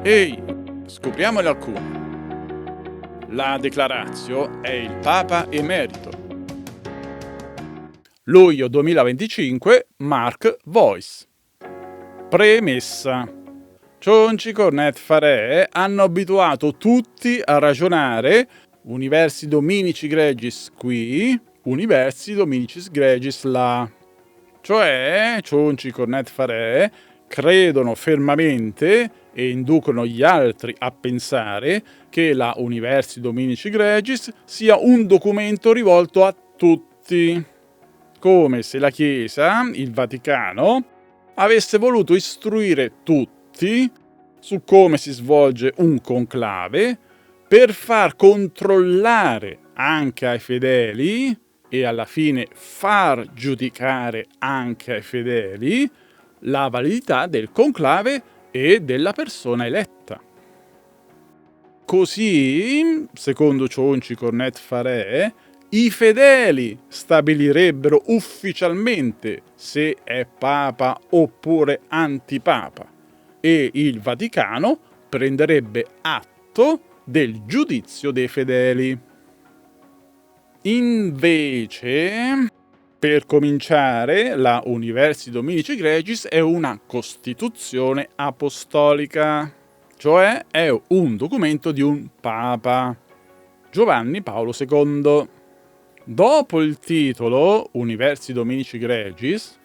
Ehi, scopriamole alcune. La Declaratio è il Papa Emerito. Luglio 2025, Mark Voice. Premessa. Cionci, Cornet, Farè hanno abituato tutti a ragionare universi dominici gregis qui, universi dominicis gregis là. Cioè, Cionci, Cornet, Farè credono fermamente e inducono gli altri a pensare che la Universi Dominici Gregis sia un documento rivolto a tutti, come se la Chiesa, il Vaticano, avesse voluto istruire tutti su come si svolge un conclave per far controllare anche ai fedeli e alla fine far giudicare anche ai fedeli la validità del conclave e della persona eletta. Così, secondo Cionci, Cornet, Farè, i fedeli stabilirebbero ufficialmente se è papa oppure antipapa e il Vaticano prenderebbe atto del giudizio dei fedeli. Invece, per cominciare, la Universi Dominici Gregis è una costituzione apostolica, cioè è un documento di un papa, Giovanni Paolo II. Dopo il titolo Universi Dominici Gregis,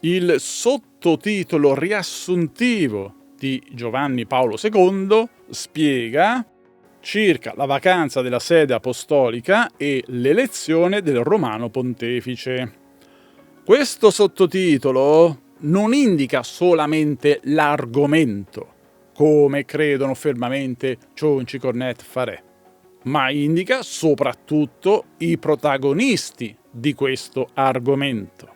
il sottotitolo riassuntivo di Giovanni Paolo II spiega circa la vacanza della sede apostolica e l'elezione del Romano Pontefice. Questo sottotitolo non indica solamente l'argomento, come credono fermamente Cionci, Cornet, Farè, ma indica soprattutto i protagonisti di questo argomento,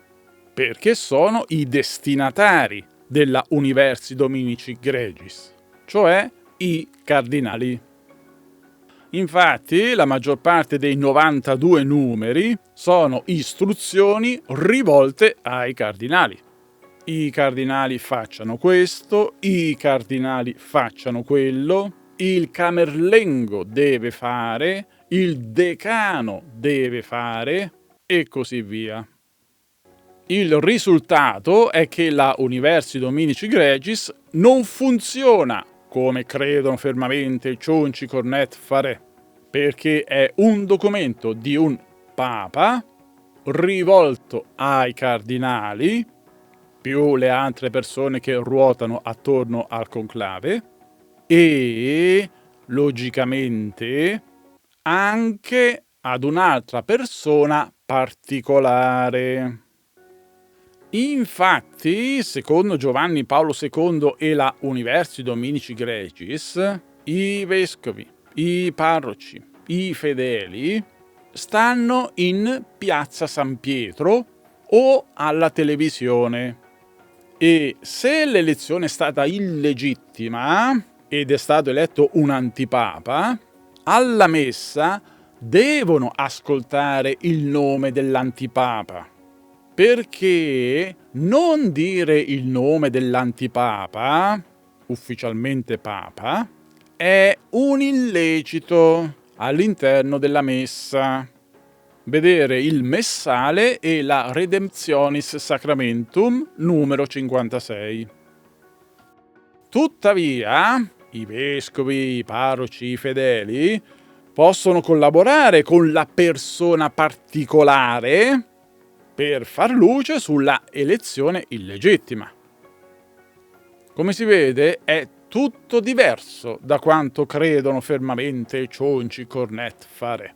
perché sono i destinatari della Universi Dominici Gregis, cioè i cardinali. Infatti, la maggior parte dei 92 numeri sono istruzioni rivolte ai cardinali. I cardinali facciano questo, i cardinali facciano quello, il camerlengo deve fare, il decano deve fare e così via. Il risultato è che la Universi Dominici Gregis non funziona come credono fermamente Cionci, Cornet, Farè, perché è un documento di un papa rivolto ai cardinali, più le altre persone che ruotano attorno al conclave, e, logicamente, anche ad un'altra persona particolare. Infatti, secondo Giovanni Paolo II e la Universi Dominici Gregis, i vescovi, i parroci, i fedeli stanno in Piazza San Pietro o alla televisione e se l'elezione è stata illegittima ed è stato eletto un antipapa, alla messa devono ascoltare il nome dell'antipapa. Perché non dire il nome dell'antipapa, ufficialmente papa, è un illecito all'interno della messa. Vedere il messale e la Redemptionis Sacramentum numero 56. Tuttavia, i vescovi, i parroci, i fedeli possono collaborare con la persona particolare per far luce sulla elezione illegittima. Come si vede, è tutto diverso da quanto credono fermamente Cionci, Cornet, Farè.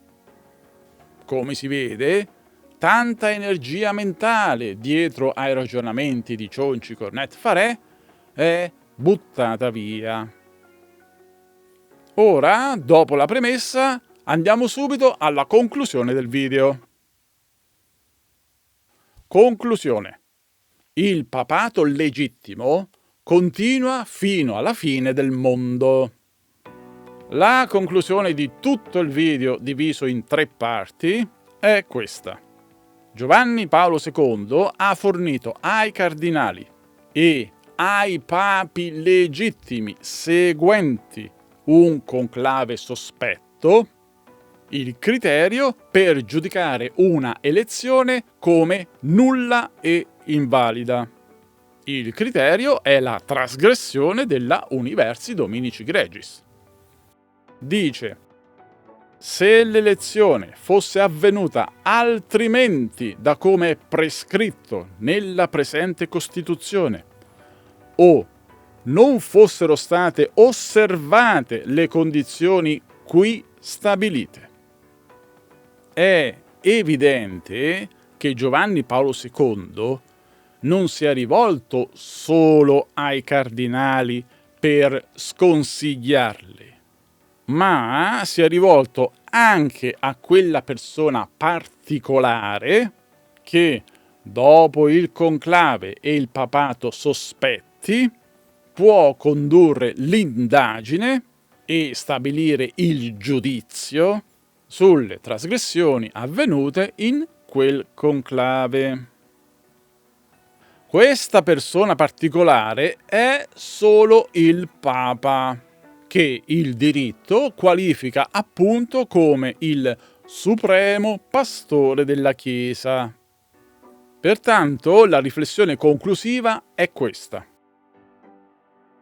Come si vede, tanta energia mentale dietro ai ragionamenti di Cionci, Cornet, Farè è buttata via. Ora, dopo la premessa, andiamo subito alla conclusione del video. Conclusione. Il papato legittimo continua fino alla fine del mondo. La conclusione di tutto il video, diviso in 3 parti, è questa. Giovanni Paolo II ha fornito ai cardinali e ai papi legittimi seguenti un conclave sospetto il criterio per giudicare una elezione come nulla e invalida. Il criterio è la trasgressione della Universi Dominici Gregis. Dice: se l'elezione fosse avvenuta altrimenti da come è prescritto nella presente Costituzione o non fossero state osservate le condizioni qui stabilite, è evidente che Giovanni Paolo II non si è rivolto solo ai cardinali per sconsigliarli, ma si è rivolto anche a quella persona particolare che, dopo il conclave e il papato sospetti, può condurre l'indagine e stabilire il giudizio sulle trasgressioni avvenute in quel conclave. Questa persona particolare è solo il Papa, che il diritto qualifica appunto come il supremo pastore della Chiesa. Pertanto la riflessione conclusiva è questa.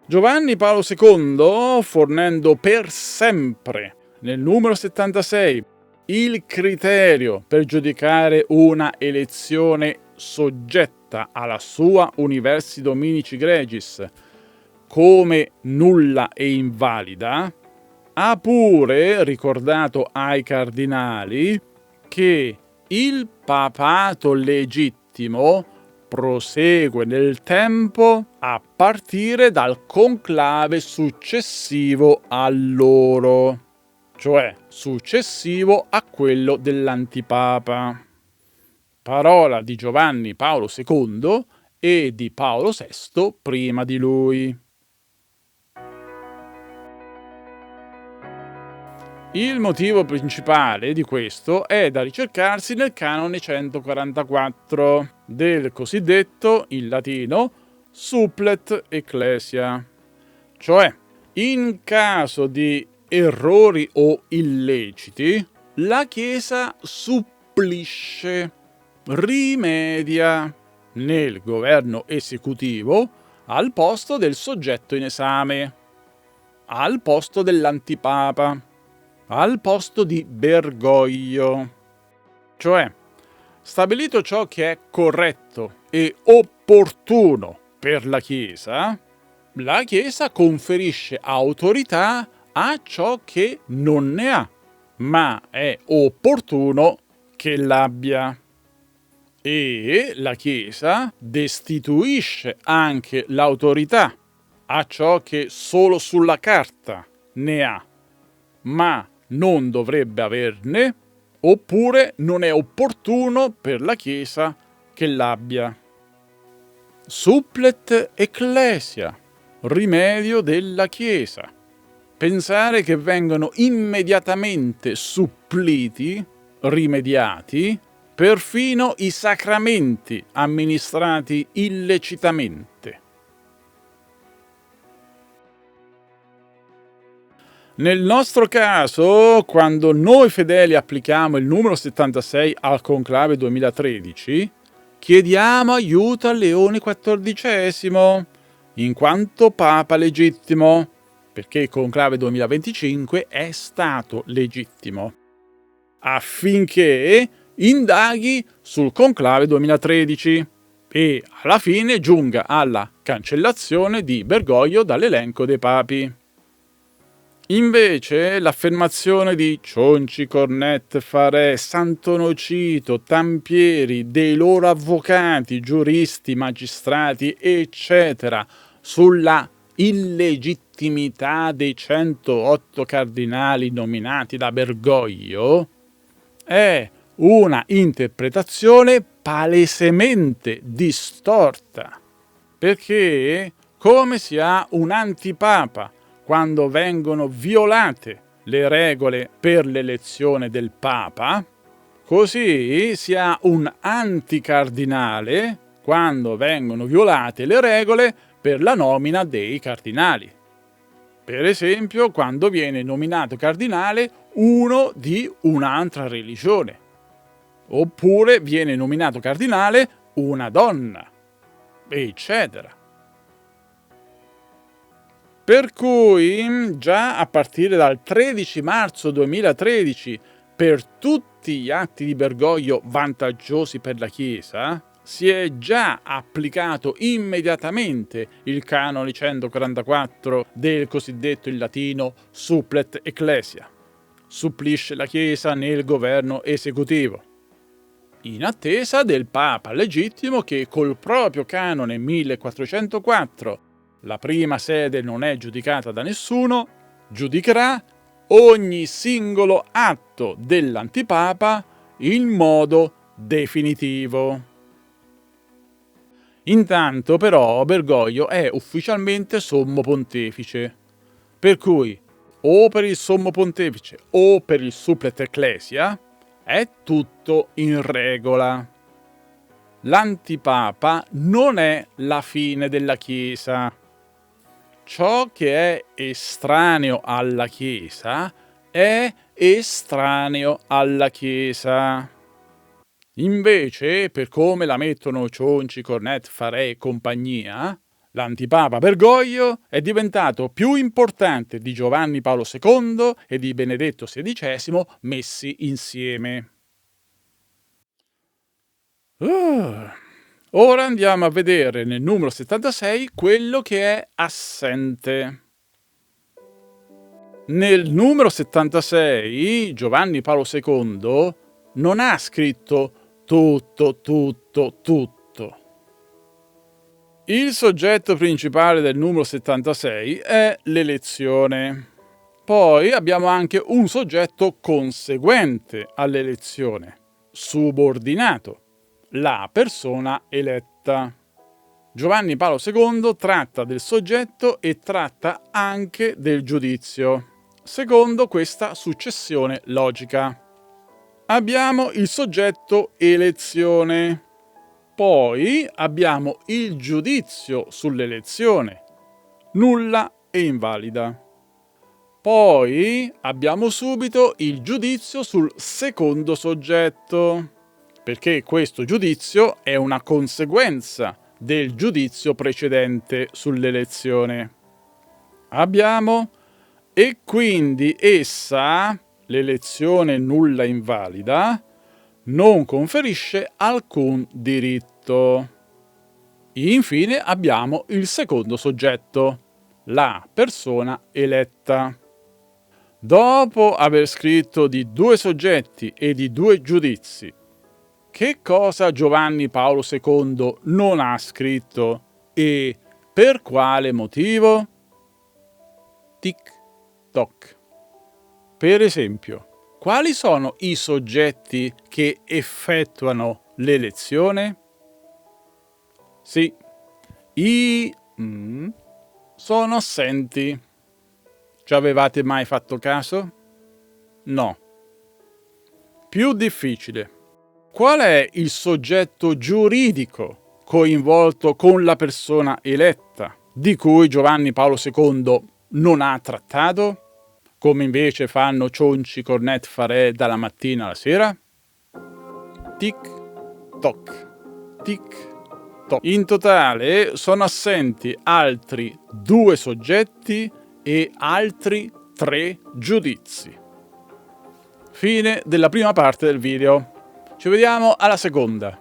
Giovanni Paolo II, fornendo per sempre nel numero 76 il criterio per giudicare una elezione soggetta alla sua Universi Dominici Gregis come nulla e invalida, ha pure ricordato ai cardinali che il papato legittimo prosegue nel tempo a partire dal conclave successivo a loro, cioè successivo a quello dell'antipapa. Parola di Giovanni Paolo II e di Paolo VI prima di lui. Il motivo principale di questo è da ricercarsi nel canone 144 del cosiddetto, in latino, supplet ecclesia, cioè in caso di errori o illeciti la Chiesa supplisce, rimedia nel governo esecutivo al posto del soggetto in esame, al posto dell'antipapa, al posto di Bergoglio. Cioè, stabilito ciò che è corretto e opportuno per la Chiesa conferisce autorità a ciò che non ne ha, ma è opportuno che l'abbia. E la Chiesa destituisce anche l'autorità a ciò che solo sulla carta ne ha, ma non dovrebbe averne, oppure non è opportuno per la Chiesa che l'abbia. Supplet ecclesia, rimedio della Chiesa. Pensare che vengano immediatamente suppliti, rimediati, perfino i sacramenti amministrati illecitamente. Nel nostro caso, quando noi fedeli applichiamo il numero 76 al conclave 2013, chiediamo aiuto a Leone XIV, in quanto Papa legittimo, perché il conclave 2025 è stato legittimo, affinché indaghi sul conclave 2013 e alla fine giunga alla cancellazione di Bergoglio dall'elenco dei papi. Invece l'affermazione di Cionci, Cornet, Farè, Sant'Onofrio, Tampieri, dei loro avvocati, giuristi, magistrati, eccetera, sulla illegittimità dei 108 cardinali nominati da Bergoglio è una interpretazione palesemente distorta, perché come si ha un antipapa quando vengono violate le regole per l'elezione del Papa, così si ha un anticardinale quando vengono violate le regole per la nomina dei cardinali. Per esempio, quando viene nominato cardinale uno di un'altra religione, oppure viene nominato cardinale una donna, eccetera. Per cui, già a partire dal 13 marzo 2013, per tutti gli atti di Bergoglio vantaggiosi per la Chiesa, si è già applicato immediatamente il canone 144 del cosiddetto in latino supplet ecclesia, supplisce la Chiesa nel governo esecutivo, in attesa del Papa legittimo che col proprio canone 1404, la prima sede non è giudicata da nessuno, giudicherà ogni singolo atto dell'antipapa in modo definitivo. Intanto però Bergoglio è ufficialmente sommo pontefice, per cui o per il sommo pontefice o per il supplet ecclesia è tutto in regola. L'antipapa non è la fine della Chiesa. Ciò che è estraneo alla Chiesa è estraneo alla Chiesa. Invece, per come la mettono Cionci, Cornet, Faré e compagnia, l'antipapa Bergoglio è diventato più importante di Giovanni Paolo II e di Benedetto XVI messi insieme. Ora andiamo a vedere nel numero 76 quello che è assente. Nel numero 76 Giovanni Paolo II non ha scritto tutto. Il soggetto principale del numero 76 è l'elezione. Poi abbiamo anche un soggetto conseguente all'elezione, subordinato, la persona eletta. Giovanni Paolo II tratta del soggetto e tratta anche del giudizio, secondo questa successione logica. Abbiamo il soggetto elezione, poi abbiamo il giudizio sull'elezione, nulla e invalida. Poi abbiamo subito il giudizio sul secondo soggetto, perché questo giudizio è una conseguenza del giudizio precedente sull'elezione. Abbiamo e quindi essa, l'elezione nulla invalida, non conferisce alcun diritto. Infine abbiamo il secondo soggetto, la persona eletta. Dopo aver scritto di due soggetti e di due giudizi, che cosa Giovanni Paolo II non ha scritto e per quale motivo? Tic-toc. Per esempio, quali sono i soggetti che effettuano l'elezione? Sì, sono assenti. Ci avevate mai fatto caso? No. Più difficile. Qual è il soggetto giuridico coinvolto con la persona eletta, di cui Giovanni Paolo II non ha trattato, come invece fanno Cionci, Cornet, Faré dalla mattina alla sera? Tic-toc, tic-toc. In totale sono assenti altri 2 soggetti e altri 3 giudizi. Fine della prima parte del video. Ci vediamo alla seconda.